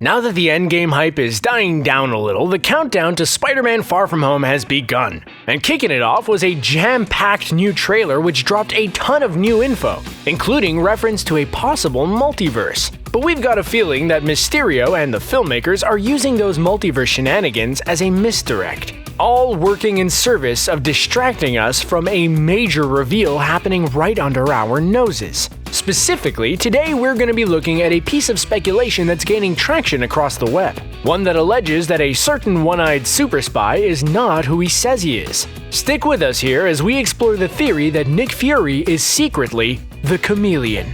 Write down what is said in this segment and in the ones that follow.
Now that the endgame hype is dying down a little, the countdown to Spider-Man Far From Home has begun. And kicking it off was a jam-packed new trailer which dropped a ton of new info, including reference to a possible multiverse. But we've got a feeling that Mysterio and the filmmakers are using those multiverse shenanigans as a misdirect, all working in service of distracting us from a major reveal happening right under our noses. Specifically, today we're going to be looking at a piece of speculation that's gaining traction across the web. One that alleges that a certain one-eyed super spy is not who he says he is. Stick with us here as we explore the theory that Nick Fury is secretly the Chameleon.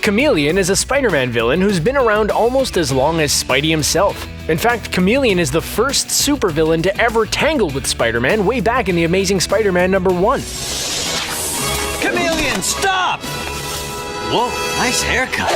Chameleon is a Spider-Man villain who's been around almost as long as Spidey himself. In fact, Chameleon is the first supervillain to ever tangle with Spider-Man way back in The Amazing Spider-Man #1. Chameleon, stop! Whoa, nice haircut.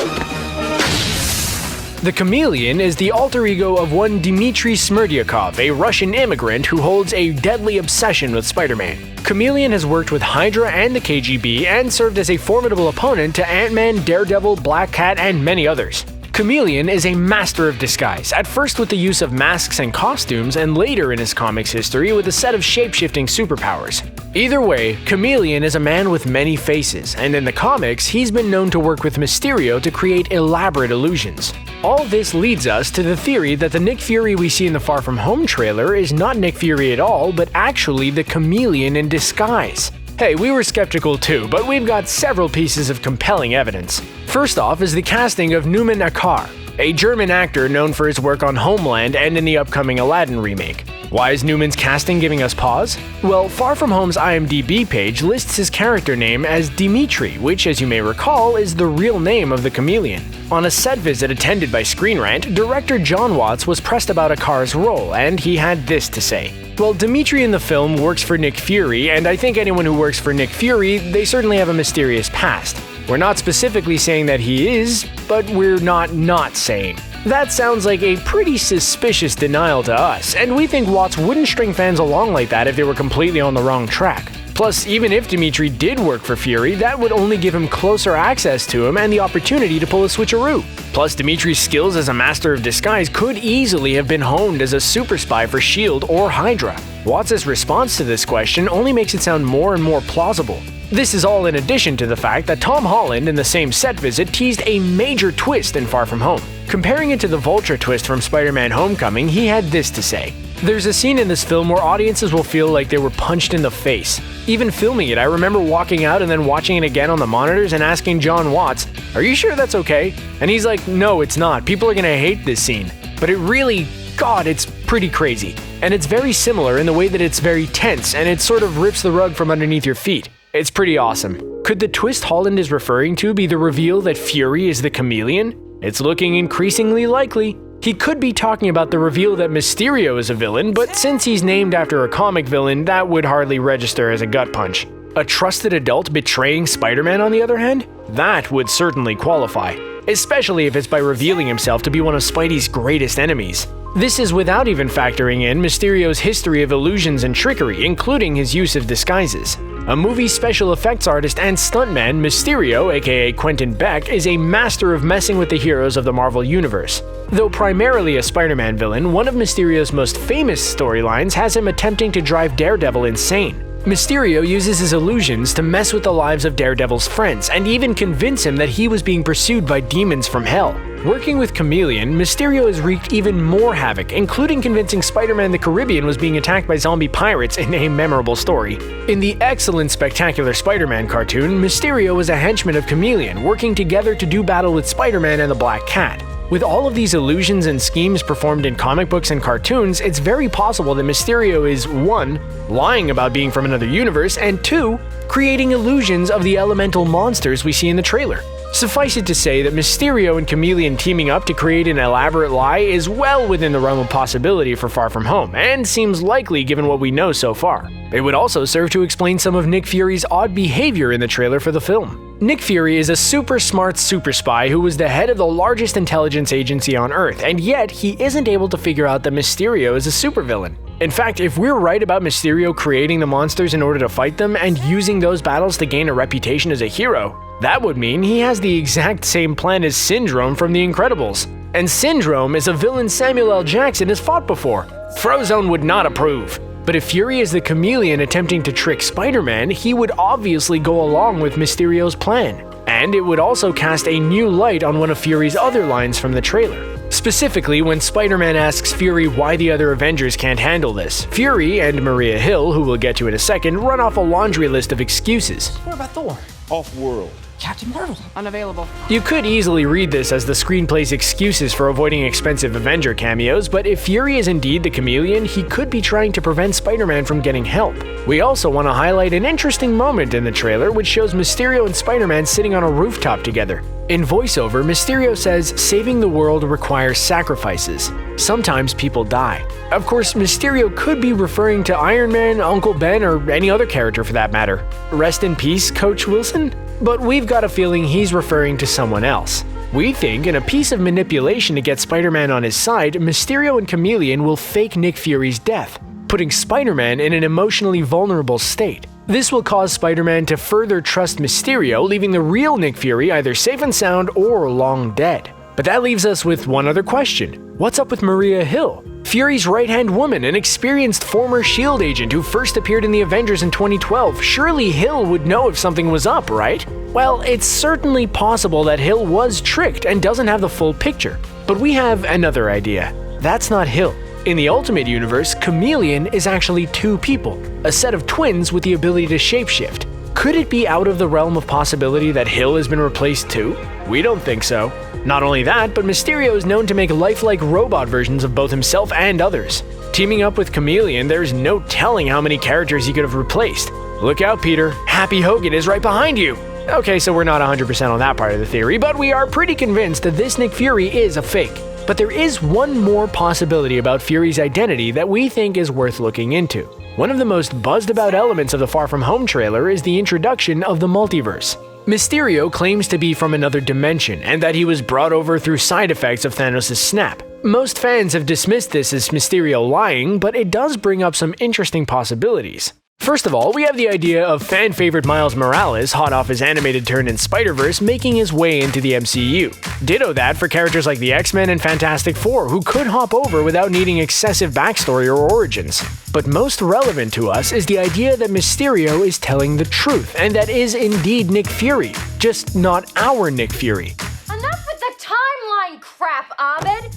The Chameleon is the alter ego of one Dmitry Smerdyakov, a Russian immigrant who holds a deadly obsession with Spider-Man. Chameleon has worked with Hydra and the KGB and served as a formidable opponent to Ant-Man, Daredevil, Black Cat, and many others. Chameleon is a master of disguise, at first with the use of masks and costumes, and later in his comics history with a set of shape-shifting superpowers. Either way, Chameleon is a man with many faces, and in the comics, he's been known to work with Mysterio to create elaborate illusions. All this leads us to the theory that the Nick Fury we see in the Far From Home trailer is not Nick Fury at all, but actually the Chameleon in disguise. Hey, we were skeptical too, but we've got several pieces of compelling evidence. First off is the casting of Numan Akar, a German actor known for his work on Homeland and in the upcoming Aladdin remake. Why is Newman's casting giving us pause? Well, Far From Home's IMDb page lists his character name as Dimitri, which, as you may recall, is the real name of the Chameleon. On a set visit attended by Screen Rant, director John Watts was pressed about Akar's role, and he had this to say. Well, Dimitri in the film works for Nick Fury, and I think anyone who works for Nick Fury, they certainly have a mysterious past. We're not specifically saying that he is, but we're not saying. That sounds like a pretty suspicious denial to us, and we think Watts wouldn't string fans along like that if they were completely on the wrong track. Plus, even if Dimitri did work for Fury, that would only give him closer access to him and the opportunity to pull a switcheroo. Plus, Dimitri's skills as a master of disguise could easily have been honed as a super spy for S.H.I.E.L.D. or Hydra. Watts' response to this question only makes it sound more and more plausible. This is all in addition to the fact that Tom Holland in the same set visit teased a major twist in Far From Home. Comparing it to the Vulture twist from Spider-Man Homecoming, he had this to say. There's a scene in this film where audiences will feel like they were punched in the face. Even filming it, I remember walking out and then watching it again on the monitors and asking John Watts, "Are you sure that's okay?" And he's like, "No, it's not. People are gonna hate this scene." But it really, God, it's pretty crazy. And it's very similar in the way that it's very tense and it sort of rips the rug from underneath your feet. It's pretty awesome. Could the twist Holland is referring to be the reveal that Fury is the Chameleon? It's looking increasingly likely. He could be talking about the reveal that Mysterio is a villain, but since he's named after a comic villain, that would hardly register as a gut punch. A trusted adult betraying Spider-Man, on the other hand? That would certainly qualify, especially if it's by revealing himself to be one of Spidey's greatest enemies. This is without even factoring in Mysterio's history of illusions and trickery, including his use of disguises. A movie special effects artist and stuntman, Mysterio, aka Quentin Beck, is a master of messing with the heroes of the Marvel Universe. Though primarily a Spider-Man villain, one of Mysterio's most famous storylines has him attempting to drive Daredevil insane. Mysterio uses his illusions to mess with the lives of Daredevil's friends and even convince him that he was being pursued by demons from hell. Working with Chameleon, Mysterio has wreaked even more havoc, including convincing Spider-Man the Caribbean was being attacked by zombie pirates in a memorable story. In the excellent Spectacular Spider-Man cartoon, Mysterio was a henchman of Chameleon, working together to do battle with Spider-Man and the Black Cat. With all of these illusions and schemes performed in comic books and cartoons, it's very possible that Mysterio is 1. Lying about being from another universe, and 2. Creating illusions of the elemental monsters we see in the trailer. Suffice it to say that Mysterio and Chameleon teaming up to create an elaborate lie is well within the realm of possibility for Far From Home, and seems likely given what we know so far. It would also serve to explain some of Nick Fury's odd behavior in the trailer for the film. Nick Fury is a super smart super spy who was the head of the largest intelligence agency on Earth, and yet he isn't able to figure out that Mysterio is a supervillain. In fact, if we're right about Mysterio creating the monsters in order to fight them and using those battles to gain a reputation as a hero, that would mean he has the exact same plan as Syndrome from The Incredibles. And Syndrome is a villain Samuel L. Jackson has fought before. Frozone would not approve. But if Fury is the Chameleon attempting to trick Spider-Man, he would obviously go along with Mysterio's plan. And it would also cast a new light on one of Fury's other lines from the trailer. Specifically, when Spider-Man asks Fury why the other Avengers can't handle this, Fury and Maria Hill, who we'll get to in a second, run off a laundry list of excuses. What about Thor? Off-world. Captain Marvel? Unavailable. You could easily read this as the screenplay's excuses for avoiding expensive Avenger cameos, but if Fury is indeed the Chameleon, he could be trying to prevent Spider-Man from getting help. We also want to highlight an interesting moment in the trailer which shows Mysterio and Spider-Man sitting on a rooftop together. In voiceover, Mysterio says, "Saving the world requires sacrifices. Sometimes people die." Of course, Mysterio could be referring to Iron Man, Uncle Ben, or any other character for that matter. Rest in peace, Coach Wilson? But we've got a feeling he's referring to someone else. We think, in a piece of manipulation to get Spider-Man on his side, Mysterio and Chameleon will fake Nick Fury's death, putting Spider-Man in an emotionally vulnerable state. This will cause Spider-Man to further trust Mysterio, leaving the real Nick Fury either safe and sound or long dead. But that leaves us with one other question. What's up with Maria Hill? Fury's right-hand woman, an experienced former S.H.I.E.L.D. agent who first appeared in the Avengers in 2012. Surely Hill would know if something was up, right? Well, it's certainly possible that Hill was tricked and doesn't have the full picture. But we have another idea. That's not Hill. In the Ultimate Universe, Chameleon is actually two people, a set of twins with the ability to shapeshift. Could it be out of the realm of possibility that Hill has been replaced too? We don't think so. Not only that, but Mysterio is known to make lifelike robot versions of both himself and others. Teaming up with Chameleon, there's no telling how many characters he could have replaced. Look out, Peter. Happy Hogan is right behind you. Okay, so we're not 100% on that part of the theory, but we are pretty convinced that this Nick Fury is a fake. But there is one more possibility about Fury's identity that we think is worth looking into. One of the most buzzed about elements of the Far From Home trailer is the introduction of the multiverse. Mysterio claims to be from another dimension, and that he was brought over through side effects of Thanos' snap. Most fans have dismissed this as Mysterio lying, but it does bring up some interesting possibilities. First of all, we have the idea of fan-favorite Miles Morales, hot off his animated turn in Spider-Verse, making his way into the MCU. Ditto that for characters like the X-Men and Fantastic Four, who could hop over without needing excessive backstory or origins. But most relevant to us is the idea that Mysterio is telling the truth, and that is indeed Nick Fury, just not our Nick Fury. Enough with the timeline crap, Abed!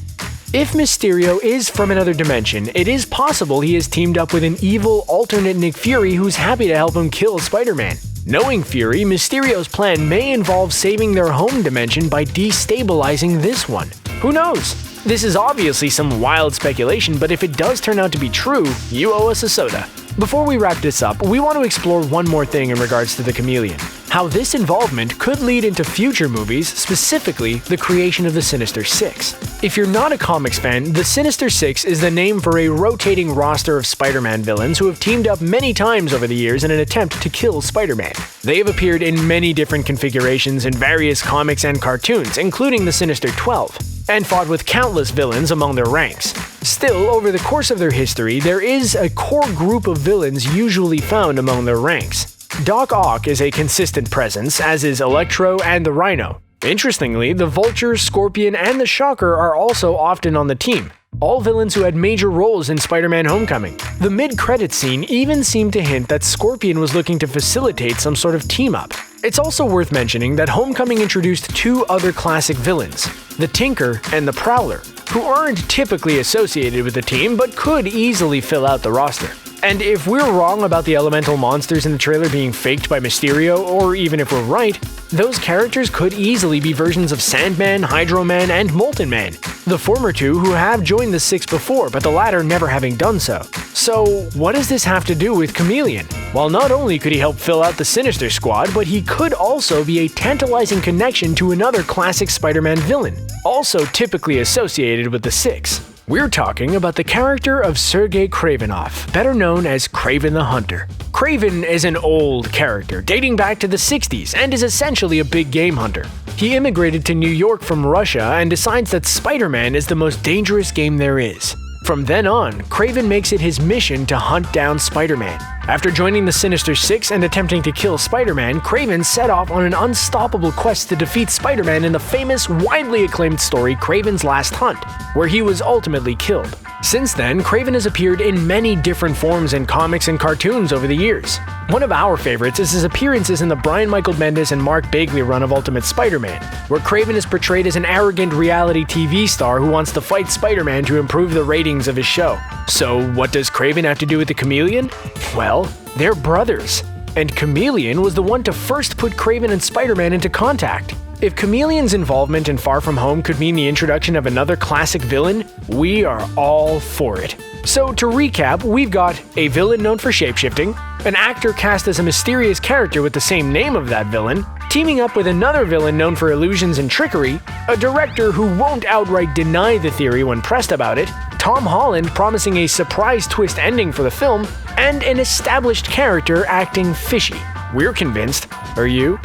If Mysterio is from another dimension, it is possible he has teamed up with an evil alternate Nick Fury who's happy to help him kill Spider-Man. Knowing Fury, Mysterio's plan may involve saving their home dimension by destabilizing this one. Who knows? This is obviously some wild speculation, but if it does turn out to be true, you owe us a soda. Before we wrap this up, we want to explore one more thing in regards to the Chameleon. How this involvement could lead into future movies, specifically the creation of the Sinister Six. If you're not a comics fan, the Sinister Six is the name for a rotating roster of Spider-Man villains who have teamed up many times over the years in an attempt to kill Spider-Man. They have appeared in many different configurations in various comics and cartoons, including the Sinister 12, and fought with countless villains among their ranks. Still, over the course of their history, there is a core group of villains usually found among their ranks. Doc Ock is a consistent presence, as is Electro and the Rhino. Interestingly, the Vulture, Scorpion, and the Shocker are also often on the team, all villains who had major roles in Spider-Man Homecoming. The mid-credits scene even seemed to hint that Scorpion was looking to facilitate some sort of team-up. It's also worth mentioning that Homecoming introduced two other classic villains, the Tinker and the Prowler, who aren't typically associated with the team but could easily fill out the roster. And if we're wrong about the elemental monsters in the trailer being faked by Mysterio, or even if we're right, those characters could easily be versions of Sandman, Hydro Man, and Molten Man, the former two who have joined the Six before, but the latter never having done so. So, what does this have to do with Chameleon? Well, not only could he help fill out the Sinister Squad, but he could also be a tantalizing connection to another classic Spider-Man villain, also typically associated with the Six. We're talking about the character of Sergei Kravenov, better known as Kraven the Hunter. Kraven is an old character, dating back to the 60s, and is essentially a big game hunter. He immigrated to New York from Russia and decides that Spider-Man is the most dangerous game there is. From then on, Kraven makes it his mission to hunt down Spider-Man. After joining the Sinister Six and attempting to kill Spider-Man, Kraven set off on an unstoppable quest to defeat Spider-Man in the famous, widely acclaimed story Kraven's Last Hunt, where he was ultimately killed. Since then, Kraven has appeared in many different forms in comics and cartoons over the years. One of our favorites is his appearances in the Brian Michael Bendis and Mark Bagley run of Ultimate Spider-Man, where Kraven is portrayed as an arrogant reality TV star who wants to fight Spider-Man to improve the ratings of his show. So what does Kraven have to do with the Chameleon? Well, they're brothers, and Chameleon was the one to first put Kraven and Spider-Man into contact. If Chameleon's involvement in Far From Home could mean the introduction of another classic villain, we are all for it. So to recap, we've got a villain known for shapeshifting, an actor cast as a mysterious character with the same name of that villain, teaming up with another villain known for illusions and trickery, a director who won't outright deny the theory when pressed about it, Tom Holland promising a surprise twist ending for the film, and an established character acting fishy. We're convinced. Are you?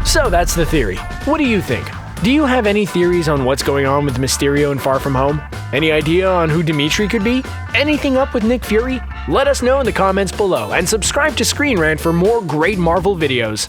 So that's the theory. What do you think? Do you have any theories on what's going on with Mysterio in Far From Home? Any idea on who Dimitri could be? Anything up with Nick Fury? Let us know in the comments below, and subscribe to Screen Rant for more great Marvel videos.